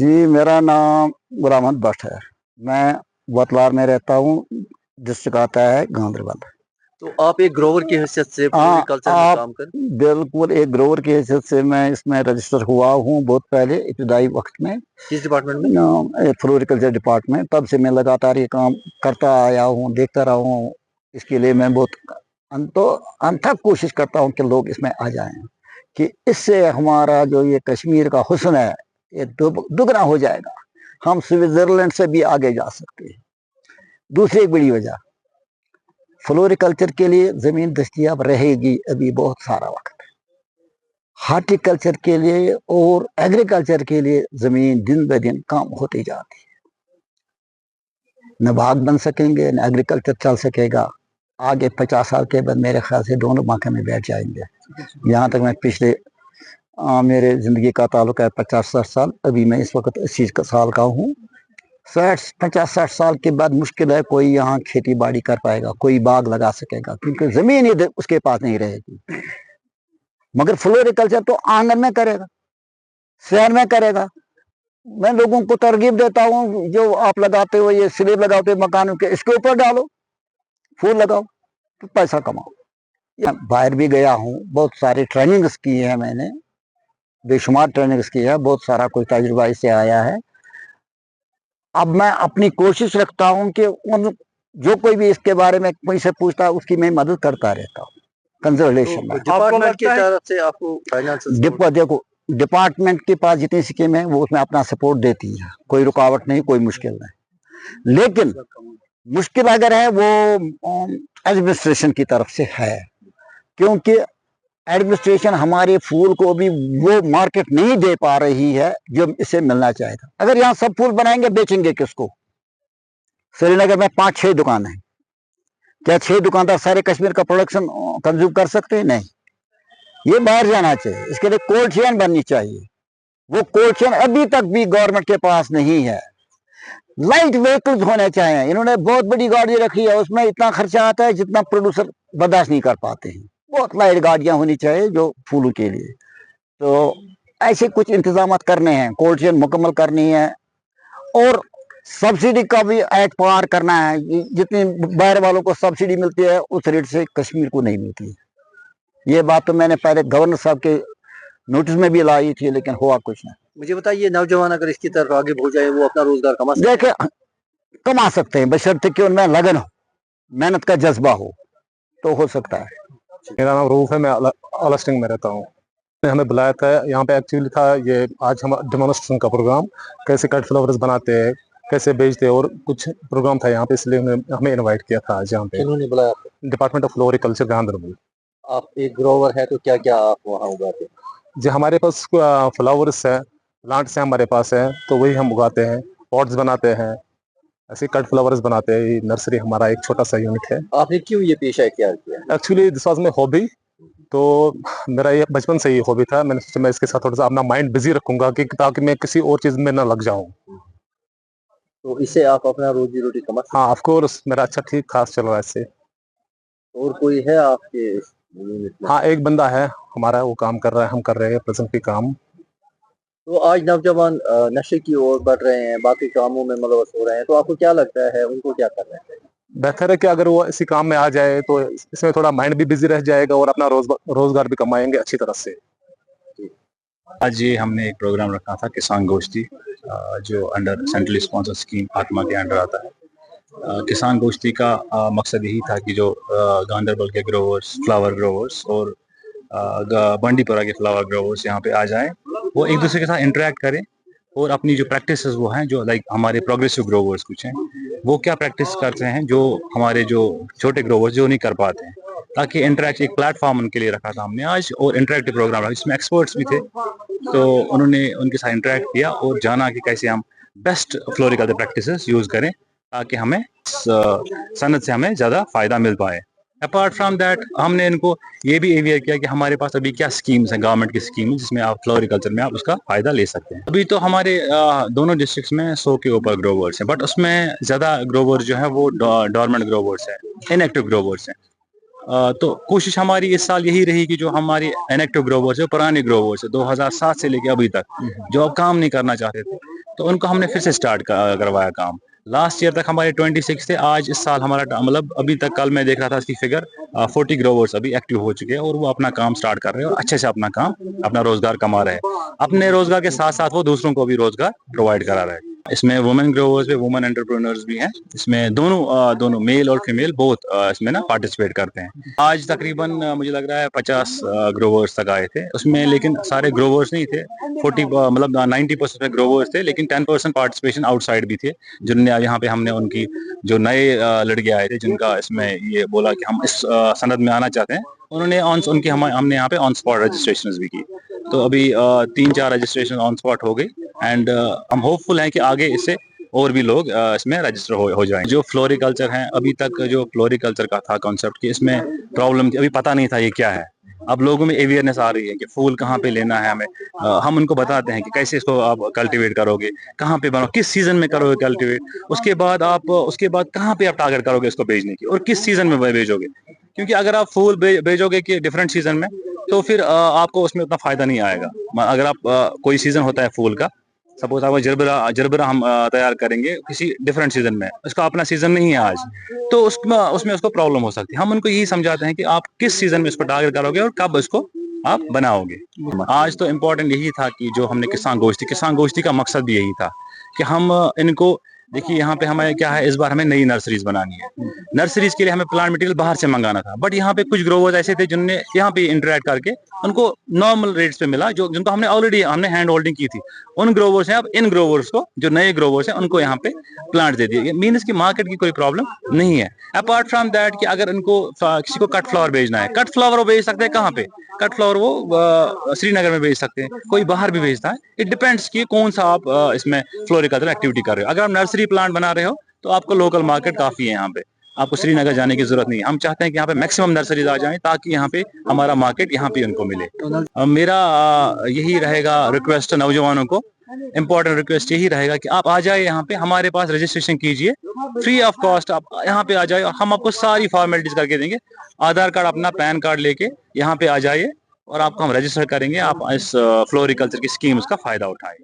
जी, मेरा नाम गुलाम अहमद भट्ट है। मैं वतलार में रहता हूँ, डिस्ट्रिक्ट आता है गांधरबल। तो आप एक ग्रोवर की हैसियत से हाँ, फ्लोरिकल्चर में आप काम कर बिल्कुल एक ग्रोवर की हैसियत से मैं इसमें रजिस्टर हुआ हूँ बहुत पहले इब्तदाई वक्त में। किस डिपार्टमेंट में? Floriculture department. तब से मैं लगातार ये काम करता आया हूँ, देखता रहा हूँ। इसके लिए मैं बहुत अनथक कोशिश करता हूँ कि लोग इसमें आ जाएं, कि इससे हमारा जो ये कश्मीर का हुस्न है ये दुगना हो जाएगा। हम स्विट्जरलैंड से भी आगे जा सकते हैं। दूसरी एक बड़ी वजह, फ्लोरिकल्चर के लिए जमीन दस्तयाब रहेगी अभी बहुत सारा वक्त। हार्टिकल्चर के लिए और एग्रीकल्चर के लिए जमीन दिन ब दिन कम होती जाती है। न बाग बन सकेंगे, न एग्रीकल्चर चल सकेगा। आगे 50 साल के बाद मेरे ख्याल से दोनों बांके में बैठ जाएंगे। यहाँ तक मैं पिछले मेरे जिंदगी का ताल्लुक है 50-60 साल। अभी मैं इस वक्त 80 साल का हूँ। 50-60 साल के बाद मुश्किल है कोई यहाँ खेती बाड़ी कर पाएगा, कोई बाग लगा सकेगा, क्योंकि जमीन ही उसके पास नहीं रहेगी। मगर फ्लोरिकल्चर तो आंगन में करेगा, शहर में करेगा। मैं लोगों को तरगीब देता हूँ, जो आप लगाते हो ये स्लेब लगाते हो मकानों के, इसके ऊपर डालो, फूल लगाओ तो पैसा कमाओ। बाहर भी गया हूँ, बहुत सारी ट्रेनिंग्स की है मैंने, बेशुमार ट्रेनिंग्स की है, बहुत सारा कोई तजुर्बा इससे आया है। अब मैं अपनी कोशिश रखता हूं कि उन जो कोई भी इसके बारे में कोई से पूछता है उसकी मैं मदद करता रहता हूँ कंजर्वेशन में। डिपार्टमेंट की तरफ से आपको फाइनेंशियल देखो, डिपार्टमेंट के पास जितनी स्कीम है वो उसमें अपना सपोर्ट देती है, कोई रुकावट नहीं, कोई मुश्किल नहीं। लेकिन मुश्किल अगर है वो एडमिनिस्ट्रेशन की तरफ से है, क्योंकि एडमिनिस्ट्रेशन हमारे फूल को भी वो मार्केट नहीं दे पा रही है जो इसे मिलना चाहेगा। अगर यहाँ सब फूल बनाएंगे, बेचेंगे किसको? श्रीनगर में 5-6 दुकान है, क्या 6 दुकानदार सारे कश्मीर का प्रोडक्शन कंज्यूम कर सकते हैं? नहीं, ये बाहर जाना चाहिए। इसके लिए कोल्ड चेन बननी चाहिए। वो कोल्ड चेन अभी तक भी गवर्नमेंट के पास नहीं है। लाइट व्हीकल्स होने चाहिए। इन्होंने बहुत बड़ी गाड़ी रखी है, उसमें इतना खर्चा आता है जितना प्रोड्यूसर बर्दाश्त नहीं कर पाते हैं। बहुत लाइट गाड़ियां होनी चाहिए जो फूलों के लिए। तो ऐसे कुछ इंतजाम करने हैं, कोल्ड चेन मुकम्मल करनी है, और सब्सिडी का भी एक्ट पार करना है। जितनी बाहर वालों को सब्सिडी मिलती है उस रेट से कश्मीर को नहीं मिलती है। ये बात तो मैंने पहले गवर्नर साहब के नोटिस में भी लाई थी, लेकिन हुआ कुछ नहीं। मुझे बताइए, नौजवान अगर इसकी तरफ आगे बढ़ जाए, वो अपना रोजगार कमा सकते हैं? देखे, कमा सकते हैं, बशर्ते कि उनमें लगन हो, मेहनत का जज्बा हो तो सकता है। मेरा नाम रूफ है, मैं अलस्टिंग में रहता हूँ। हमें बुलाया था यहाँ पे, एक्चुअली था ये आज हम डेमोन्स्ट्रेशन का प्रोग्राम, कैसे कट फ्लावर्स बनाते हैं, कैसे बेचते हैं, और कुछ प्रोग्राम था यहाँ पे, इसलिए हमें इनवाइट किया था आज यहाँ पे। उन्होंने बुलाया? Department of floriculture Ganderbal. आप एक ग्रोवर है तो क्या क्या आप वहाँ उगाते हैं? जो हमारे पास फ्लावर्स है, प्लांट्स हैं हमारे पास है, तो वही हम उगाते हैं, पॉट्स बनाते हैं, ऐसे कट फ्लावर्स बनाते हैं। ये नर्सरी हमारा एक छोटा सा यूनिट है। आपने क्यों ये पेशा इख्तियार किया? Actually this was my hobby. तो मेरा ये बचपन से ही हॉबी था। मैंने सोचा मैं इसके साथ थोड़ा सा अपना माइंड बिजी रखूंगा, कि ताकि मैं किसी और चीज में ना लग जाऊं। तो इससे आप अपना रोजी रोटी कमा सकते? हाँ, ऑफ कोर्स मेरा अच्छा ठीक खास चल रहा है इससे। और कोई है आपके यूनिट में? हाँ, एक बंदा है हमारा, वो काम कर रहा है, हम कर रहे हैं प्रेजेंटली काम। तो आज नौजवान नशे की ओर बढ़ रहे हैं, बाकी कामों में मुलव्वस हो रहे हैं, तो आपको क्या लगता है उनको क्या करना चाहिए? बेहतर है कि अगर वो इसी काम में आ जाए तो इसमें थोड़ा माइंड भी बिजी रह जाएगा और अपना रोजगार भी कमाएंगे अच्छी तरह से। आज ये हमने एक प्रोग्राम रखा था, किसान गोष्ठी, जो अंडर सेंट्रली स्पॉन्सर स्कीम आत्मा के अंडर आता है। किसान गोष्ठी का मकसद यही था कि जो गांधरबल के ग्रोवर्स, फ्लावर ग्रोवर्स और बंडीपुरा के फ्लावर ग्रोवर्स यहाँ पे आ जाएं, वो एक दूसरे के साथ इंटरेक्ट करें और अपनी जो प्रैक्टिस वो हैं, जो लाइक हमारे प्रोग्रेसिव ग्रोवर्स कुछ हैं, वो क्या प्रैक्टिस करते हैं जो हमारे जो छोटे ग्रोवर्स जो नहीं कर पाते हैं, ताकि इंटरेक्ट एक प्लेटफॉर्म उनके लिए रखा था हमने आज, और इंटरेक्टिव प्रोग्राम रखा, इसमें एक्सपर्ट्स भी थे। तो उन्होंने उनके साथ इंटरेक्ट किया और जाना कि कैसे हम बेस्ट फ्लोरिकल्चर प्रैक्टिसेस यूज करें ताकि हमें सनत से हमें ज़्यादा फ़ायदा मिल पाए। अपार्ट फ्रॉम दैट हमने इनको ये भी अवेयर किया कि हमारे पास अभी क्या स्कीम्स हैं, गवर्नमेंट की स्कीम जिसमें आप फ्लोरिकल्चर में आप उसका फ़ायदा ले सकते हैं। अभी तो हमारे दोनों डिस्ट्रिक्ट्स में 100 के ऊपर ग्रोवर्स हैं, बट उसमें ज़्यादा ग्रोवर्स जो है वो डॉर्मेंट ग्रोवर्स हैं, इनएक्टिव ग्रोवर्स हैं। तो कोशिश हमारी इस साल यही रही कि जो हमारी इनएक्टिव ग्रोवर्स है, पुराने ग्रोवर्स है 2007 से लेके अभी तक जो अब काम नहीं करना चाहते थे, तो उनको हमने फिर से स्टार्ट करवाया काम। लास्ट ईयर तक हमारे 26 थे, आज इस साल हमारा मतलब अभी तक कल मैं देख रहा था इसकी फिगर 40 ग्रोवर्स अभी एक्टिव हो चुके हैं और वो अपना काम स्टार्ट कर रहे हैं और अच्छे से अपना काम, अपना रोजगार कमा रहे हैं। अपने रोजगार के साथ साथ वो दूसरों को भी रोजगार प्रोवाइड करा रहे हैं। इसमें वुमेन ग्रोवर्स भी, वुमेन एंटरप्रेन्योर्स भी हैं। इसमें दोनों मेल और फीमेल बोथ इसमें ना पार्टिसिपेट करते हैं। आज तकरीबन मुझे लग रहा है 50 ग्रोवर्स तक आए थे उसमें, लेकिन सारे ग्रोवर्स नहीं थे। 40 मतलब 90% में ग्रोवर्स थे, लेकिन 10% पार्टिसिपेशन आउटसाइड भी थे, जिनने यहाँ पे हमने उनकी जो नए लड़के आए थे जिनका इसमें ये बोला कि हम इस सनद में आना चाहते हैं, उन्होंने हमने यहाँ पे ऑन स्पॉट रजिस्ट्रेशन भी की। तो अभी 3-4 रजिस्ट्रेशन ऑन स्पॉट हो गई एंड हम होपफुल हैं कि आगे इससे और भी लोग इसमें रजिस्टर हो जाएं। जो फ्लोरिकल्चर है, अभी तक जो फ्लोरिकल्चर का था कॉन्सेप्ट कि इसमें प्रॉब्लम थी, अभी पता नहीं था ये क्या है। अब लोगों में अवेयरनेस आ रही है कि फूल कहाँ पे लेना है हमें। हम उनको बताते हैं कि कैसे इसको आप कल्टीवेट करोगे, कहाँ पे बनाओ, किस सीजन में करोगे कल्टीवेट, उसके बाद कहाँ पे आप टारगेट करोगे इसको बेचने की और किस सीजन में भेजोगे। क्योंकि अगर आप फूल भेजोगे कि डिफरेंट सीजन में, तो फिर आपको उसमें उतना फायदा नहीं आएगा। अगर आप कोई सीजन होता है फूल का, सपोज आप जरबरा हम तैयार करेंगे किसी डिफरेंट सीजन में, उसका अपना सीजन नहीं है आज, तो उसमें उसको प्रॉब्लम हो सकती है। हम उनको यही समझाते हैं कि आप किस सीजन में इसको टारगेट करोगे और कब इसको आप बनाओगे। आज तो इम्पोर्टेंट यही था कि जो हमने किसान गोष्ठी का मकसद भी यही था कि हम इनको देखिए, यहाँ पे हमें क्या है, इस बार हमें नई नर्सरीज बनानी है। नर्सरीज के लिए हमें प्लांट मटेरियल बाहर से मंगाना था, बट यहाँ पे कुछ ग्रोवर्स ऐसे थे जिनने यहाँ पे इंटरेक्ट करके उनको नॉर्मल रेट्स पे मिला, जिनको हमने हैंड होल्डिंग की थी। उन ग्रोवर्स हैं, अब इन ग्रोवर्स को, जो नए ग्रोवर्स हैं, उनको यहाँ पे प्लांट दे दिए। मीन्स की मार्केट की कोई प्रॉब्लम नहीं है। अपार्ट फ्रॉम दैट कि अगर इनको किसी को कट फ्लावर भेजना है, कट फ्लावर वो भेज सकते हैं कहाँ पे, कट फ्लावर वो श्रीनगर में भेज सकते हैं, कोई बाहर भी भेजता है। इट डिपेंड्स कि कौन सा आप इसमें फ्लोरिकल्चर एक्टिविटी कर रहे हो। अगर आप नर्सरी प्लांट बना रहे हो तो आपको लोकल मार्केट काफी है, यहाँ पे आपको श्रीनगर जाने की जरूरत नहीं है। हम चाहते हैं कि यहाँ पे मैक्सिमम नर्सरीज आ जाएं ताकि यहाँ पे हमारा मार्केट यहाँ पे उनको मिले। मेरा यही रहेगा रिक्वेस्ट नौजवानों को, इम्पोर्टेंट रिक्वेस्ट यही रहेगा कि आप आ जाए यहाँ पे, हमारे पास रजिस्ट्रेशन कीजिए फ्री ऑफ कॉस्ट। आप यहाँ पे आ जाए और हम आपको सारी फॉर्मेलिटीज करके देंगे। आधार कार्ड, अपना पैन कार्ड लेके यहाँ पे आ जाइए और आपको हम रजिस्टर करेंगे। आप इस फ्लोरिकल्चर की स्कीम्स का फायदा उठाएं।